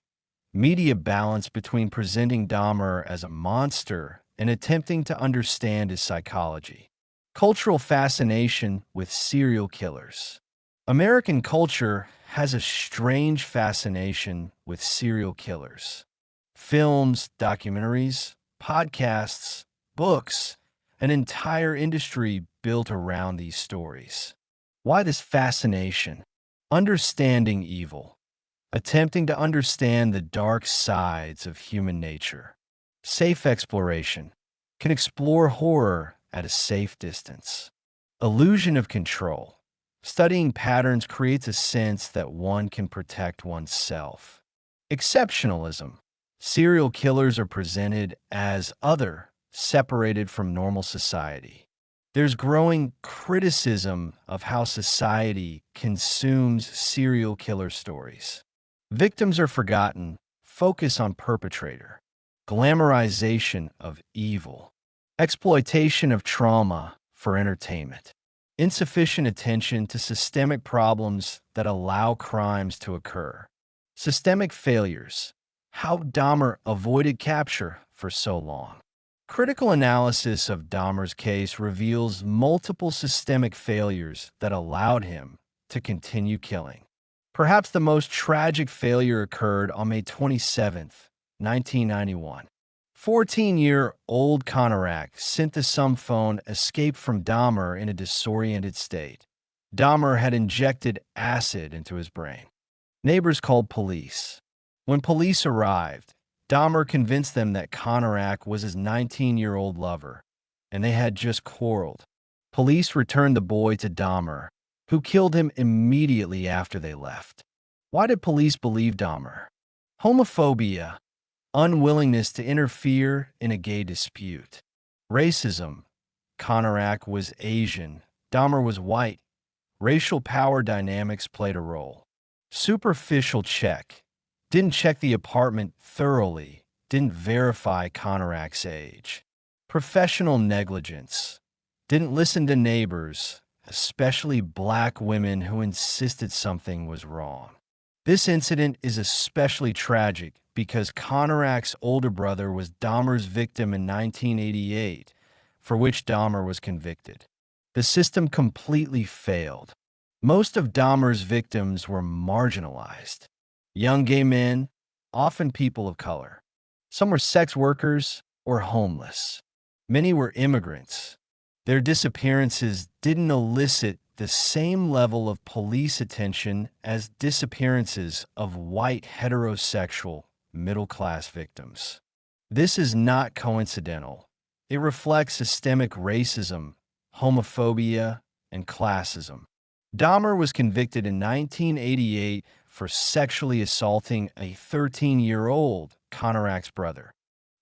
Media balance between presenting Dahmer as a monster and attempting to understand his psychology. Cultural fascination with serial killers. American culture has a strange fascination with serial killers. Films, documentaries, podcasts, books, an entire industry built around these stories. Why this fascination? Understanding evil. Attempting to understand the dark sides of human nature. Safe exploration. Can explore horror at a safe distance. Illusion of control. Studying patterns creates a sense that one can protect oneself. Exceptionalism. Serial killers are presented as other, separated from normal society. There's growing criticism of how society consumes serial killer stories. Victims are forgotten, focus on perpetrator. Glamorization of evil. Exploitation of trauma for entertainment. Insufficient attention to systemic problems that allow crimes to occur. Systemic failures. How Dahmer avoided capture for so long. Critical analysis of Dahmer's case reveals multiple systemic failures that allowed him to continue killing. Perhaps the most tragic failure occurred on May 27, 1991. 14-year-old Konarak, sent to some phone, escaped from Dahmer in a disoriented state. Dahmer had injected acid into his brain. Neighbors called police. When police arrived, Dahmer convinced them that Konarak was his 19-year-old lover, and they had just quarreled. Police returned the boy to Dahmer, who killed him immediately after they left. Why did police believe Dahmer? Homophobia. Unwillingness to interfere in a gay dispute. Racism. Konarak was Asian. Dahmer was white. Racial power dynamics played a role. Superficial check. Didn't check the apartment thoroughly. Didn't verify Konarak's age. Professional negligence. Didn't listen to neighbors, especially black women who insisted something was wrong. This incident is especially tragic because Konarak's older brother was Dahmer's victim in 1988, for which Dahmer was convicted. The system completely failed. Most of Dahmer's victims were marginalized. Young gay men, often people of color. Some were sex workers or homeless. Many were immigrants. Their disappearances didn't elicit the same level of police attention as disappearances of white heterosexual middle-class victims. This is not coincidental. It reflects systemic racism, homophobia, and classism. Dahmer was convicted in 1988 for sexually assaulting a 13-year-old Konarak's brother.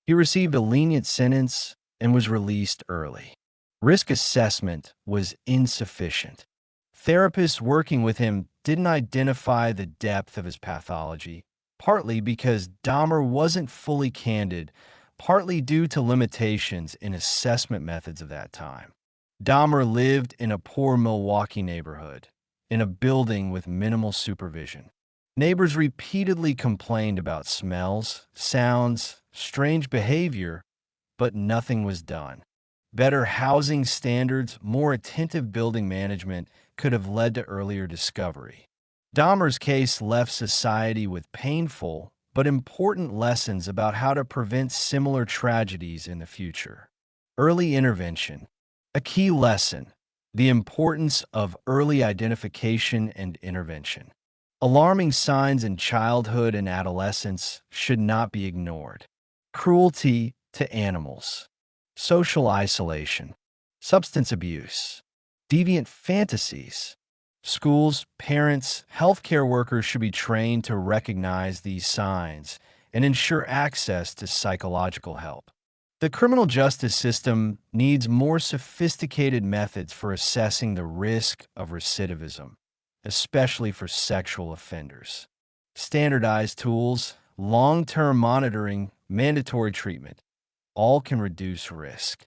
He received a lenient sentence and was released early. Risk assessment was insufficient. Therapists working with him didn't identify the depth of his pathology, partly because Dahmer wasn't fully candid, partly due to limitations in assessment methods of that time. Dahmer lived in a poor Milwaukee neighborhood, in a building with minimal supervision. Neighbors repeatedly complained about smells, sounds, strange behavior, but nothing was done. Better housing standards, more attentive building management could have led to earlier discovery. Dahmer's case left society with painful but important lessons about how to prevent similar tragedies in the future. Early intervention. A key lesson: the importance of early identification and intervention. Alarming signs in childhood and adolescence should not be ignored. Cruelty to animals, social isolation, substance abuse, deviant fantasies. Schools, parents, healthcare workers should be trained to recognize these signs and ensure access to psychological help. The criminal justice system needs more sophisticated methods for assessing the risk of recidivism, especially for sexual offenders. Standardized tools, long-term monitoring, mandatory treatment, all can reduce risk.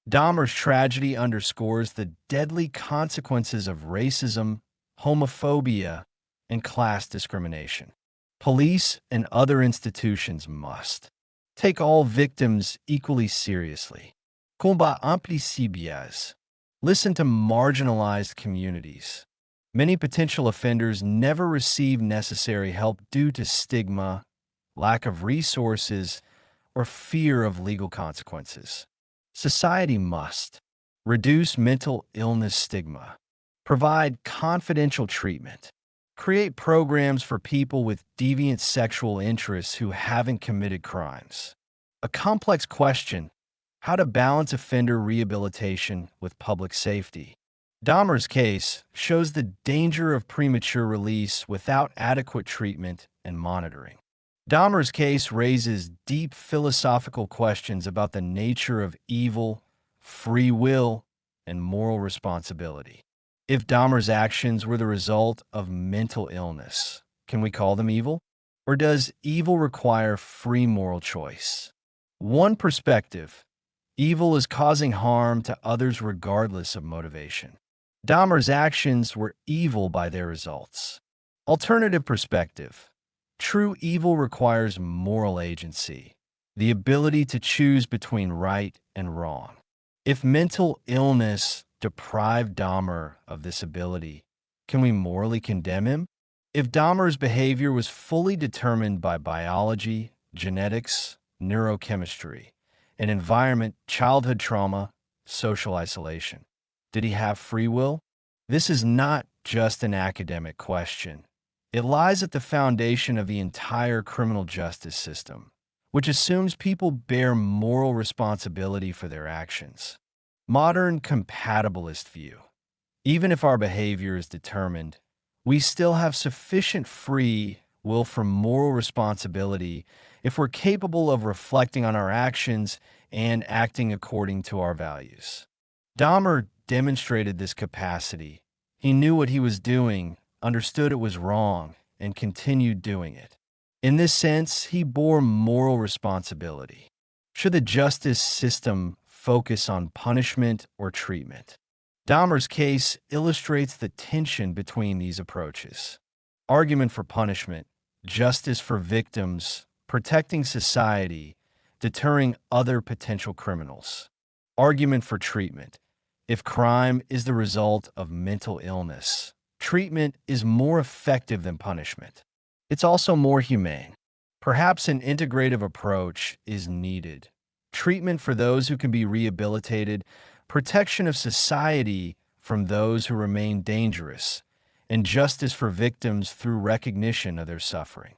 Dahmer's tragedy underscores the deadly consequences of racism, homophobia, and class discrimination. Police and other institutions must take all victims equally seriously. Combat implicibias. Listen to marginalized communities. Many potential offenders never receive necessary help due to stigma, lack of resources, or fear of legal consequences. Society must reduce mental illness stigma, provide confidential treatment, create programs for people with deviant sexual interests who haven't committed crimes. A complex question: how to balance offender rehabilitation with public safety. Dahmer's case shows the danger of premature release without adequate treatment and monitoring. Dahmer's case raises deep philosophical questions about the nature of evil, free will, and moral responsibility. If Dahmer's actions were the result of mental illness, can we call them evil? Or does evil require free moral choice? One perspective: evil is causing harm to others regardless of motivation. Dahmer's actions were evil by their results. Alternative perspective: true evil requires moral agency, the ability to choose between right and wrong. If mental illness deprived Dahmer of this ability, can we morally condemn him? If Dahmer's behavior was fully determined by biology, genetics, neurochemistry, an environment, childhood trauma, social isolation, did he have free will? This is not just an academic question. It lies at the foundation of the entire criminal justice system, which assumes people bear moral responsibility for their actions. Modern compatibilist view: even if our behavior is determined, we still have sufficient free will for moral responsibility if we're capable of reflecting on our actions and acting according to our values. Dahmer demonstrated this capacity. He knew what he was doing, understood it was wrong, and continued doing it. In this sense, he bore moral responsibility. Should the justice system focus on punishment or treatment? Dahmer's case illustrates the tension between these approaches. Argument for punishment: justice for victims, protecting society, deterring other potential criminals. Argument for treatment: if crime is the result of mental illness, treatment is more effective than punishment. It's also more humane. Perhaps an integrative approach is needed. Treatment for those who can be rehabilitated, protection of society from those who remain dangerous, and justice for victims through recognition of their suffering.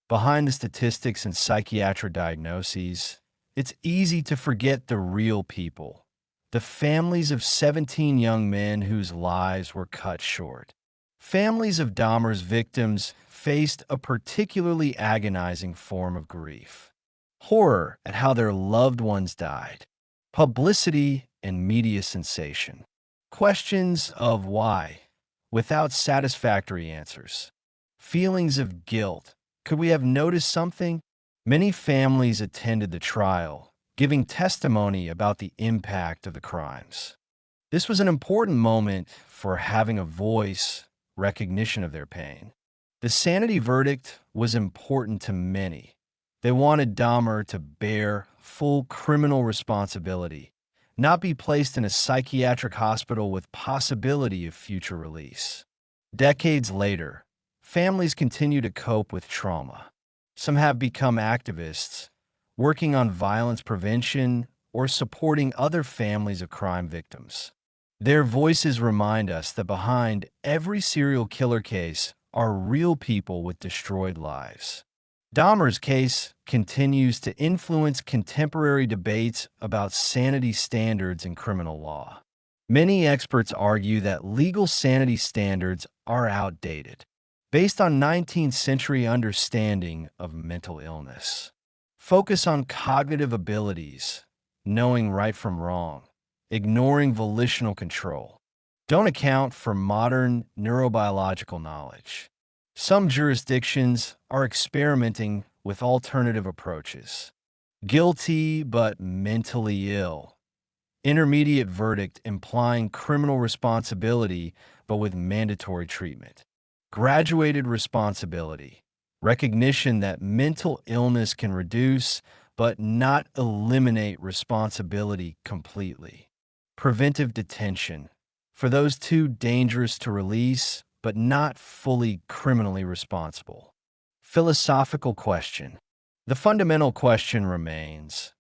Behind the statistics and psychiatric diagnoses, it's easy to forget the real people, the families of 17 young men whose lives were cut short. Families of Dahmer's victims faced a particularly agonizing form of grief: horror at how their loved ones died, publicity and media sensation, questions of why without satisfactory answers. Feelings of guilt. Could we have noticed something? Many families attended the trial, giving testimony about the impact of the crimes. This was an important moment for having a voice, recognition of their pain. The sanity verdict was important to many. They wanted Dahmer to bear full criminal responsibility, not be placed in a psychiatric hospital with possibility of future release. Decades later, families continue to cope with trauma. Some have become activists, working on violence prevention or supporting other families of crime victims. Their voices remind us that behind every serial killer case are real people with destroyed lives. Dahmer's case continues to influence contemporary debates about sanity standards in criminal law. Many experts argue that legal sanity standards are outdated, based on 19th century understanding of mental illness. Focus on cognitive abilities, knowing right from wrong, ignoring volitional control. Don't account for modern neurobiological knowledge. Some jurisdictions are experimenting with alternative approaches. Guilty but mentally ill. Intermediate verdict implying criminal responsibility but with mandatory treatment. Graduated responsibility. Recognition that mental illness can reduce but not eliminate responsibility completely. Preventive detention. For those too dangerous to release but not fully criminally responsible. Philosophical question. The fundamental question remains,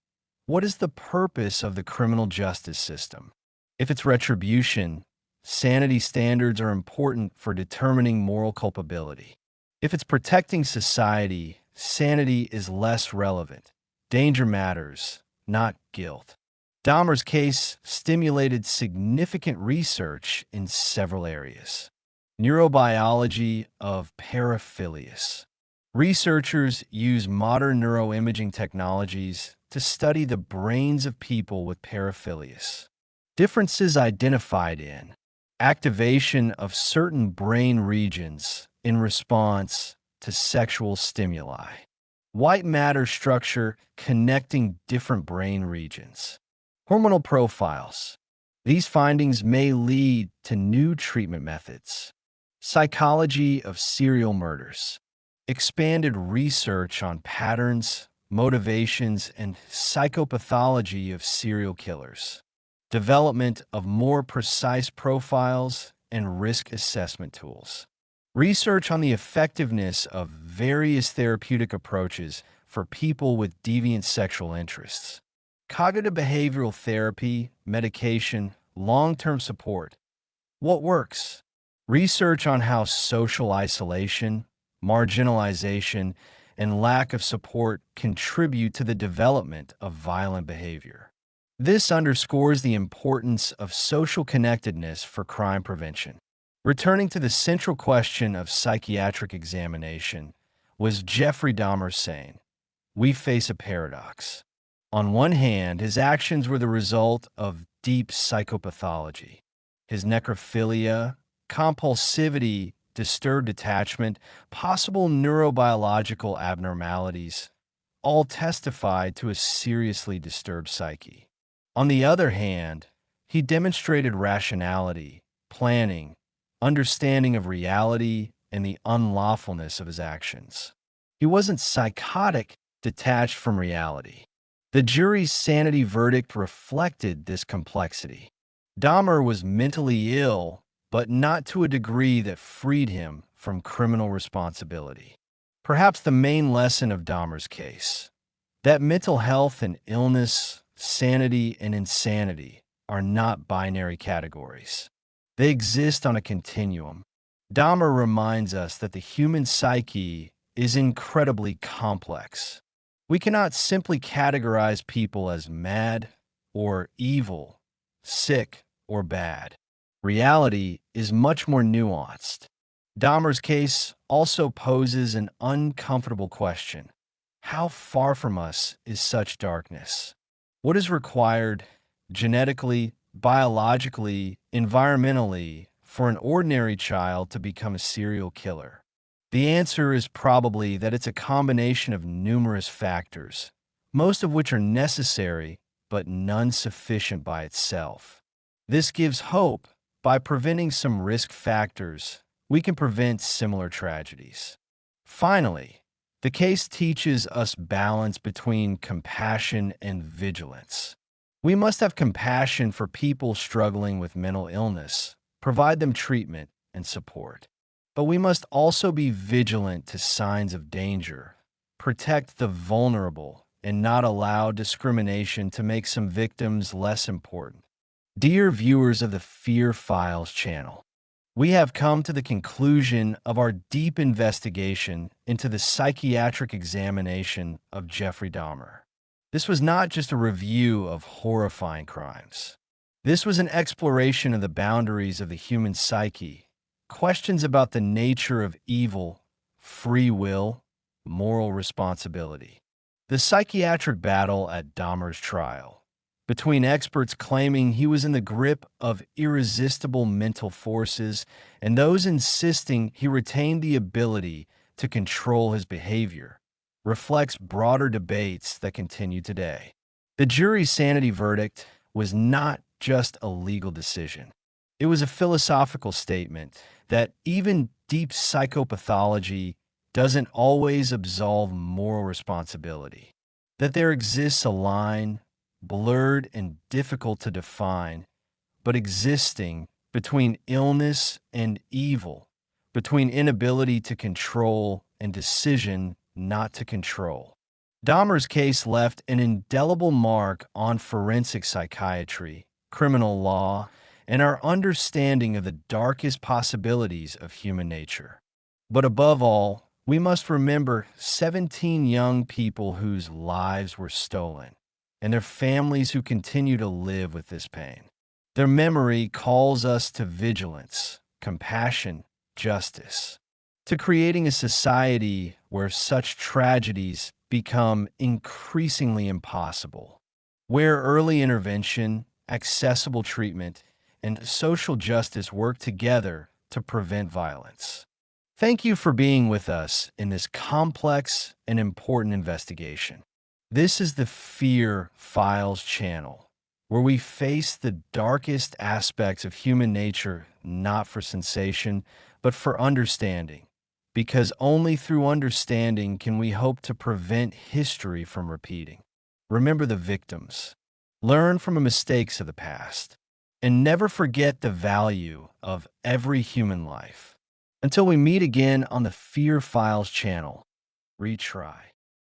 what is the purpose of the criminal justice system? If it's retribution, sanity standards are important for determining moral culpability. If it's protecting society, sanity is less relevant. Danger matters, not guilt. Dahmer's case stimulated significant research in several areas. Neurobiology of paraphilias. Researchers use modern neuroimaging technologies to study the brains of people with paraphilias. Differences identified in activation of certain brain regions in response to sexual stimuli. White matter structure connecting different brain regions. Hormonal profiles. These findings may lead to new treatment methods. Psychology of serial murders. Expanded research on patterns, motivations, and psychopathology of serial killers. Development of more precise profiles and risk assessment tools. Research on the effectiveness of various therapeutic approaches for people with deviant sexual interests. Cognitive behavioral therapy, medication, long-term support. What works? Research on how social isolation, marginalization, and lack of support contribute to the development of violent behavior. This underscores the importance of social connectedness for crime prevention. Returning to the central question of psychiatric examination, was Jeffrey Dahmer sane? We face a paradox. On one hand, his actions were the result of deep psychopathology. His necrophilia, compulsivity, disturbed attachment, possible neurobiological abnormalities, all testified to a seriously disturbed psyche. On the other hand, he demonstrated rationality, planning, understanding of reality, and the unlawfulness of his actions. He wasn't psychotic, detached from reality. The jury's sanity verdict reflected this complexity. Dahmer was mentally ill, but not to a degree that freed him from criminal responsibility. Perhaps the main lesson of Dahmer's case, that mental health and illness, sanity and insanity are not binary categories. They exist on a continuum. Dahmer reminds us that the human psyche is incredibly complex. We cannot simply categorize people as mad or evil, sick or bad. Reality is much more nuanced. Dahmer's case also poses an uncomfortable question. How far from us is such darkness? What is required genetically, biologically, environmentally for an ordinary child to become a serial killer? The answer is probably that it's a combination of numerous factors, most of which are necessary, but none sufficient by itself. This gives hope. By preventing some risk factors, we can prevent similar tragedies. Finally, the case teaches us balance between compassion and vigilance. We must have compassion for people struggling with mental illness, provide them treatment and support. But we must also be vigilant to signs of danger, protect the vulnerable, and not allow discrimination to make some victims less important. Dear viewers of the Fear Files channel, we have come to the conclusion of our deep investigation into the psychiatric examination of Jeffrey Dahmer. This was not just a review of horrifying crimes. This was an exploration of the boundaries of the human psyche, questions about the nature of evil, free will, moral responsibility. The psychiatric battle at Dahmer's trial, between experts claiming he was in the grip of irresistible mental forces and those insisting he retained the ability to control his behavior, reflects broader debates that continue today. The jury's sanity verdict was not just a legal decision. It was a philosophical statement that even deep psychopathology doesn't always absolve moral responsibility, that there exists a line, blurred and difficult to define, but existing between illness and evil, between inability to control and decision not to control. Dahmer's case left an indelible mark on forensic psychiatry, criminal law, and our understanding of the darkest possibilities of human nature. But above all, we must remember 17 young people whose lives were stolen, and their families who continue to live with this pain. Their memory calls us to vigilance, compassion, justice, to creating a society where such tragedies become increasingly impossible, where early intervention, accessible treatment, and social justice work together to prevent violence. Thank you for being with us in this complex and important investigation. This is the Fear Files channel, where we face the darkest aspects of human nature, not for sensation, but for understanding. Because only through understanding can we hope to prevent history from repeating. Remember the victims. Learn from the mistakes of the past. And never forget the value of every human life. Until we meet again on the Fear Files channel, retry.